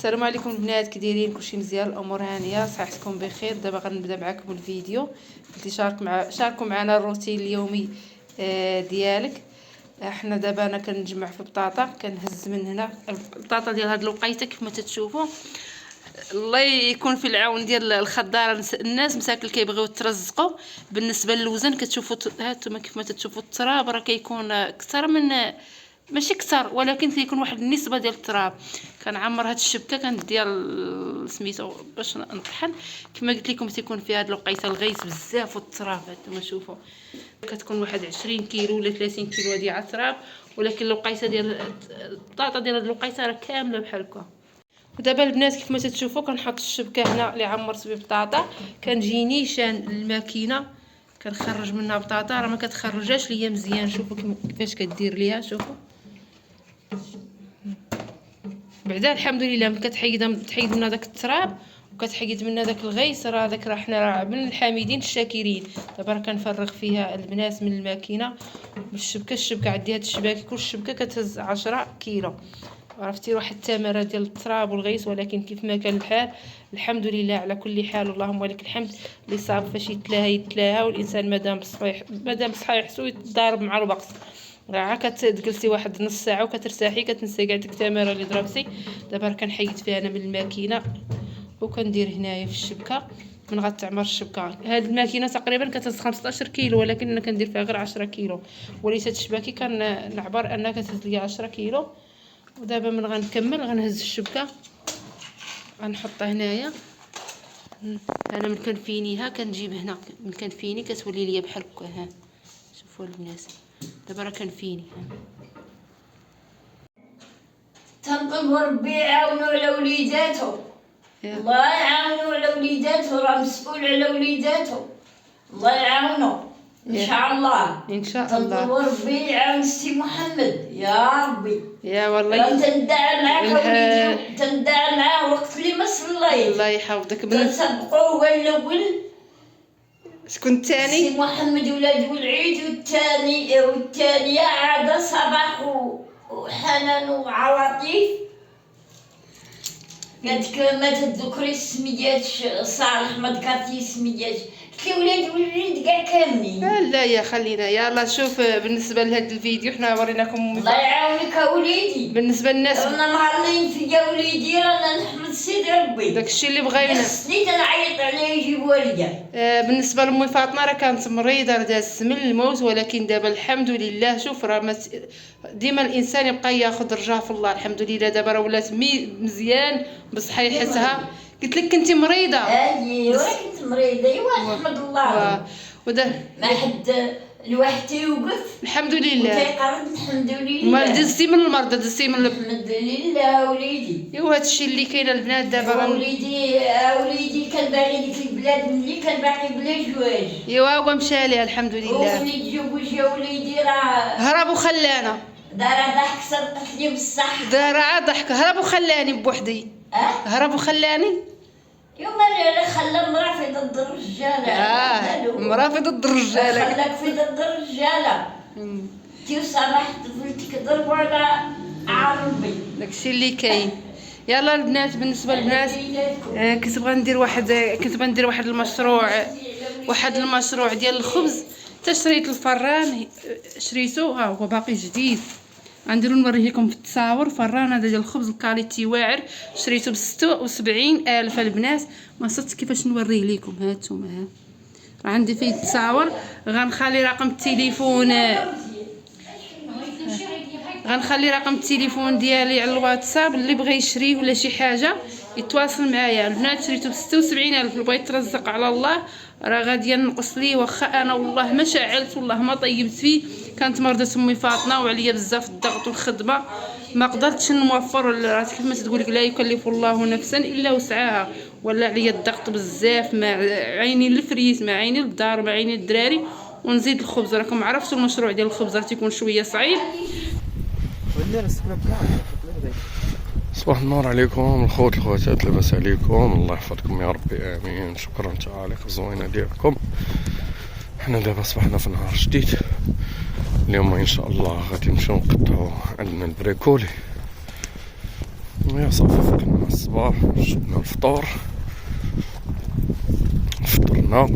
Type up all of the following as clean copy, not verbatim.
السلام عليكم البنات، كي دايرين؟ كلشي مزيان؟ الامور هانيه؟ صحتكم بخير؟ دابا غنبدا معكم الفيديو. قلت شاركوا معنا الروتين اليومي ديالك. احنا دابا انا كنجمع في بطاطا، كنهز من هنا البطاطا ديال هاد الوقيته كيف ما تتشوفوا. الله يكون في العون ديال الخضار. الناس مساكن كيبغيو يترزقوا. بالنسبه للوزن كتشوفوا هانتوما كيف ما تتشوفوا التراب راه كيكون اكثر من، ماشي كثر ولكن كيكون واحد النسبه ديال التراب. كنعمر هاد الشبكه كندير سميتو باش نطحن. كما قلت لكم تيكون فيها هاد الوقيته الغيث بزاف والتراب. هانتوما شوفوا كتكون واحد 20 كيلو ولا 30 كيلو هادي على التراب، ولكن الوقيته ديال البطاطا ديال هاد الوقيته راه كامله بحال هكا. ودابا البنات كيف ما تتشوفوا كنحط الشبكه هنا اللي عمرت ببطاطا، كنجي نيشان الماكينه كنخرج منها بطاطا، راه ما كتخرجاش ليا مزيان. شوفوا كيفاش كدير ليها، شوفوا بعدا الحمد لله ملي تحيد منها داك التراب وكتحيد منها داك الغيس، راه داك راه حنا من الحامدين الشاكرين. دابا راه كنفرغ فيها البنات من الماكينه الشبكه عندي هاد الشباكي كل شبكه كتهز 10 كيلو. عرفتي واحد التمره ديال التراب والغيس، ولكن كيف ما كان الحال الحمد لله على كل حال. اللهم ولك الحمد. اللي صاب فاش يتلاها والانسان مادام بصحه يحسو يتضارب مع الوقت. راه كتجلسي واحد نص ساعه وكترتاحي كتنسي كاع ديك التمره اللي ضربتي. دابا راه كنحيد فيها انا من الماكينه وكندير هنايا في الشبكه من غتعمر الشبكه. هاد الماكينه تقريبا كتهز 15 كيلو، ولكن انا كندير فيها غير 10 كيلو، وليست الشباكي كنعبر انها كتهز ليا 10 كيلو. ودابا من غنكمل غنهز الشبكه غنحطها هنايا. انا من كنفينيها كنجيب هنا من كنفيني كتولي ليا بحال هكا. ها شوفوا البنات دابا راه كنفيني. تنطلبوا ربي يعاونوا على وليداتو. الله يعاونوا على وليداتو، راه مسؤول على وليداتو. الله يعاونوا ان شاء الله. ان شاء الله تنطلبوا ربي يعاون سي محمد يا ربي. يا والله تندعى معاك وليدي، تندعى معاه وقت اللي ما صليت. الله يحفظك. تنسبقوا هو الاول. شكون الثاني؟ سي محمد ولاد والعيد، والثانيه عاده صباح وحنان وعواطف. قالت ما تذكري السميات صالح، ما ذكرتي السميات. قلت لي ولاد والعيد كاع كاملين. لا يا خلينا. يلا شوف بالنسبه لهذا الفيديو حنا وريناكم. الله يعاونك وليدي. بالنسبه للناس رانا معلين فيا وليدي، رانا نحمد سيدي ربي. داكشي اللي بغينا. خصني تنعيط عليه يجيبوها ليا. بالنسبه لامي فاطمه راه كانت مريضه، راه دازت من الموت، ولكن دابا الحمد لله. شوف راه ديما الانسان يبقى ياخذ رجاه في الله. الحمد لله دابا راه ولات مزيان بصحيحتها. قلت لك كنتي مريضه. ايوا كنت مريضه. ايوا نحمد الله. ما حد الواحد تيوقف الحمد لله وتيقرض. الحمد لله. ما دزتي من المرضى، دزتي من الحمد لله وليدي. ايوا هادشي اللي كاين البنات دابا. وليدي كان باغي ديك البلاد ملي كان باقي بلا جواج. ايوا هو مشى ليها الحمد لله. وملي تزوج يا وليدي راه هرب وخلانا. دار ضحك صدقت لي بصح. دار عاد ضحك، هرب وخلاني بوحدي. هرب وخلاني. يوم اللي خلى مرا في ضد الرجاله. مرا في ضد الرجاله. خلاك في ضد الرجاله. تي صباح طفلتك ضربوا على عربي. داكشي اللي كاين. يلا البنات بالنسبه للبنات كنت بغا ندير واحد المشروع ديال الخبز. شريت الفران شريته، ها هو باقي جديد. غنديرو نوريه لكم في التصاور. فران هذا ديال الخبز الكاليتي واعر، شريته ب76,000 البنات. ما صدت كيفاش نوريه لكم. هانتوما راه عندي فيه التصاور. غنخلي رقم التليفون ديالي على الواتساب. اللي بغى يشريه ولا شي حاجه يتواصل معايا. البنات شريته ب76,000. اللي بغى يترزق على الله راه غادي ينقص لي. واخا انا والله ما شعلت والله ما طيبت فيه. كانت مرضى امي فاطمه وعليا بزاف الضغط والخدمه، ما قدرتش نوفر. راه كيف ما تقول لك لا يكلف الله نفسا الا وسعها. ولا عليا الضغط بزاف، مع عيني الفريس، مع عيني الدار، مع عيني الدراري، ونزيد الخبز. راكم عرفتوا المشروع ديال الخبز راه تيكون شويه صعيب. صباح النور عليكم الخوت الخواتات، لاباس عليكم؟ الله يحفظكم يا ربي امين. شكرا تعالى الزوينه ديالكم. حنا دابا صبحنا في نهار جديد. اليوم ان شاء الله غادي نمشيو نقطعو عندنا البريكولي. يا صافي فقنا مع الصباح، شربنا الفطور، فطرنا،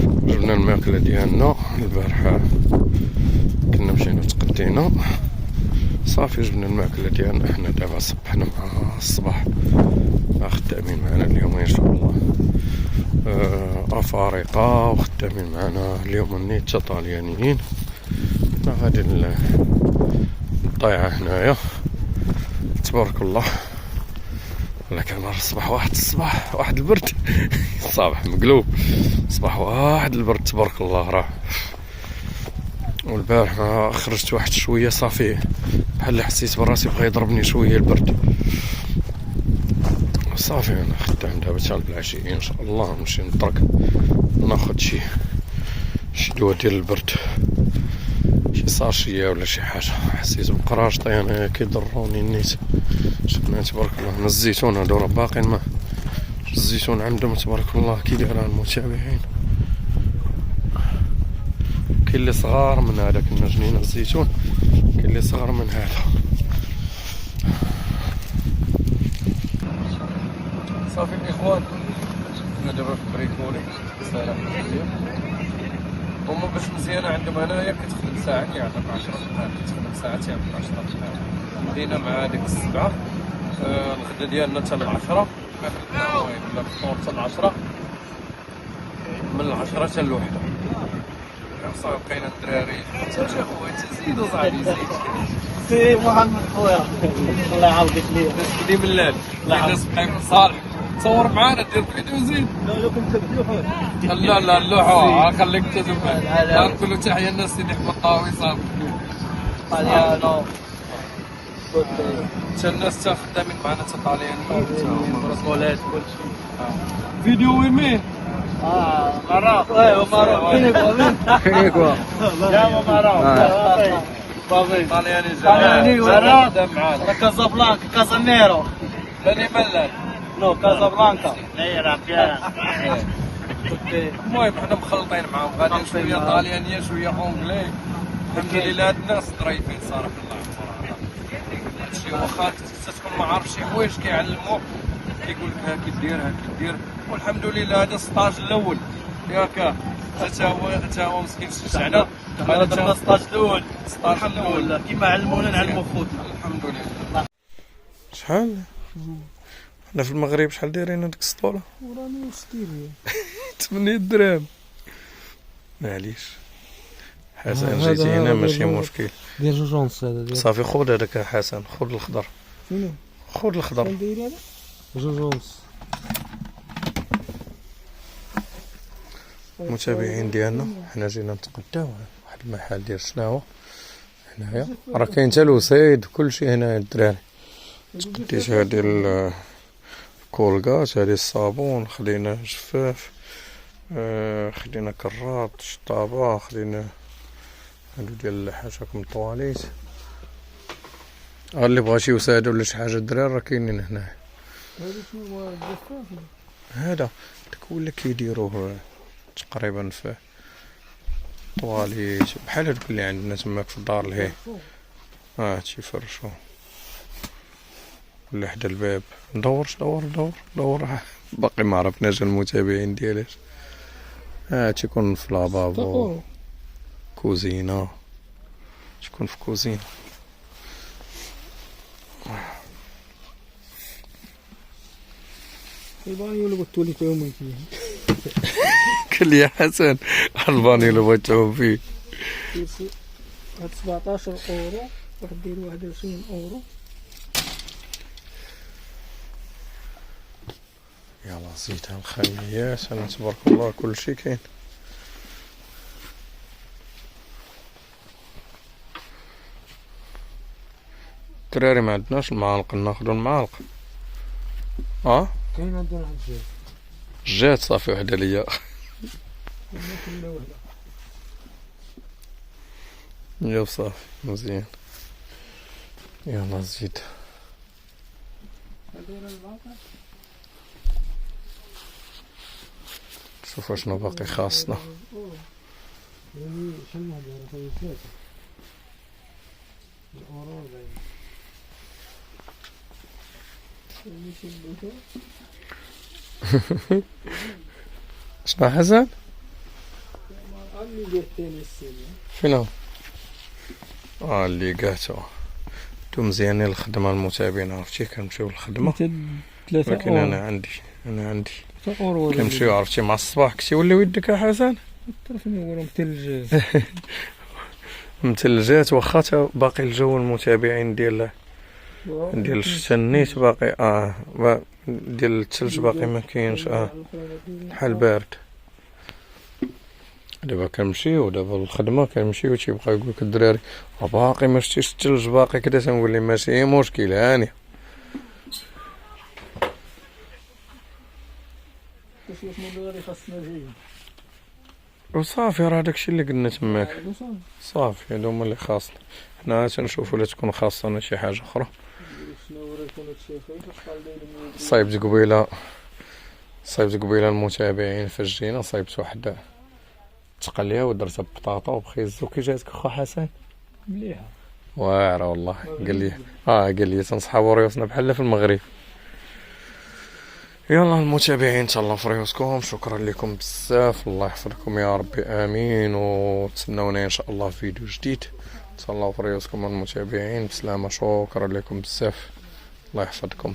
جبنا الماكلة ديالنا. البارحة كنا مشينا تقدينا صافي، جبنا الماكلة ديالنا. حنا دابا صبحنا مع الصباح خدامين معنا اليوم ان شاء الله افارقة، وخدامين معنا اليوم نيت طاليانيين. حنا غادي الضيعة هنايا تبارك الله. لكن نهار الصباح واحد البرد الصباح مقلوب، صباح واحد البرد تبارك الله راه. والبارح ما خرجت واحد شويه صافي بحال حسيت براسي بغا يضربني شويه البرد. صافي انا خدام دابا حتى العشيه ان شاء الله نمشي نطرق ناخذ شي دواء ديال البرد، شي ساشيه ولا شي حاجه. حسيت بقراشطي انا كيضروني النيت. شفنا تبارك الله من الزيتون هادو راه باقيين ما الزيتون عندهم تبارك الله كي داير المتابعين. كاين اللي صغار من هذا، كنا جنينه الزيتون، كاين اللي صغار من هذا. صافي الاخوان كنا دابا في بريكولي ساعه مزيان. هما باش مزيانه عندهم هنايا كتخدم ساعه يعطيك 10 دقائق، كتخدم ساعه تعطيك 10 دقائق. بدينا مع هذيك السبعه، الغدا ديالنا حتى ل10، ما خدنا المهم لا الفطور حتى ل10، من 10 حتى ل1. صافي بقينا الدراري حتى خويا تزيد وصاحبي زيد سي محمد خويا الله يعاودك ليا تسكدي من الليل. الناس بقى صالح تصور معانا دير فيديو زين. لا لكم تبدلوا لا اللوحة خليك تدوم. نقولوا تحية الناس سيدي احمد طاوي صافي طاليانو حتى الناس تا خدامين معنا تا طاليان برسولات كلشي. فيديو ويمين مراك ايوا مراك فينيكوا يا مراك بابي طالياني مراك خدام معانا. كازابلانكا كازانيرو بني ملال نو كازابلانكا اي المهم حنا مخلطين معاهم، غادي شويه طاليانيه شويه اونجلي. الحمد لله هاد الناس ظريفين صراحه. الله هادشي واخا تكون ما عارف شي حوايج كيعلموك، كيقول لك هاكي دير والحمد لله. هذا السطاج الاول ياك حتى هو مسكين شجعنا. هذا درنا السطاج الاول الحمد لله كيما علمونا نعلموا خوتنا الحمد لله. شحال حنا في المغرب شحال دايرين هذيك السطوله؟ وراني وستيري 8 دراهم. معليش حسن جيتي هنا ماشي مشكل. ديال جوجونس هذا ديال صافي خذ هذاك حسن، خذ الخضر، شنو خذ الخضر. داير هذا جوجونس. المتابعين ديالنا حنا جينا نتقداو واحد المحل ديال شناهو هنايا، راه كاين حتى الوسيد وكلشي هنايا الدراري. تقديت هادي الكولغات، هادي الصابون، خدينا جفاف، خدينا كراط، شطابه، خدينا هادو ديال حاشاكم الطواليت. اللي بغا شي وساده ولا شي حاجه الدراري راه كاينين هنا. هذا شنو هو الجفاف؟ هذا داك هو اللي كيديروه تقريبا في طواليت بحال هادوك اللي عندنا تماك في الدار الهي. تيفرشو ولا حدا الباب. دور باقي ما عرفناش المتابعين ديالاش. تيكون في لابابو، كوزينه، تكون في كوزينه. البانيو اللي قلتوا لي تومي فيه قال لي يا حسن البانيو اللي بغيت تعوم فيه هاد 17 اورو ودير 21 اورو. يلا زيتها الخيات. انا تبارك الله كلشي كاين. الدراري ما عندناش المعالق، ناخذ المعالق. كاين عندنا واحد الجهاز جات صافي وحده ليا. يا صافي مزيان. يلا زيد. شوف شنو باقي خاصنا. شنو حسن؟ فين هو؟ اللي قاتو انتو مزيانين الخدمة المتابعين، عرفتي كنمشيو للخدمة ولكن انا عندي كنمشيو عرفتي مع الصباح كتولي يدك يا حسن متلجات واخا باقي الجو المتابعين ديال الشتا النيت باقي ديال الثلج باقي ما كاينش بحال بارد. دابا كنمشيو دابا للخدمه كنمشيو تيبقى يقولك الدراري باقي ما شتيش الثلج باقي كدا، تنقول لهم ماشي مشكل هاني وصافي. راه داكشي اللي قلنا تماك صافي، هادو هما اللي خاصنا حنا تنشوفوا لا تكون خاصنا شي حاجه اخرى. صايبت قبيله المتابعين فاش جينا صايبت واحد تقليه ودرتها ببطاطا وبخيزو. كي جاتك اخو حسن؟ مليحه واعره والله. قال لي تنصحابو ريوسنا بحال في المغرب. يلا المتابعين تهلاو في ريوسكم، شكرا لكم بزاف، الله يحفظكم يا ربي امين، وتسناونا ان شاء الله في فيديو جديد. تهلاو في ريوسكم المتابعين بسلامه، شكرا لكم بزاف، الله يحفظكم.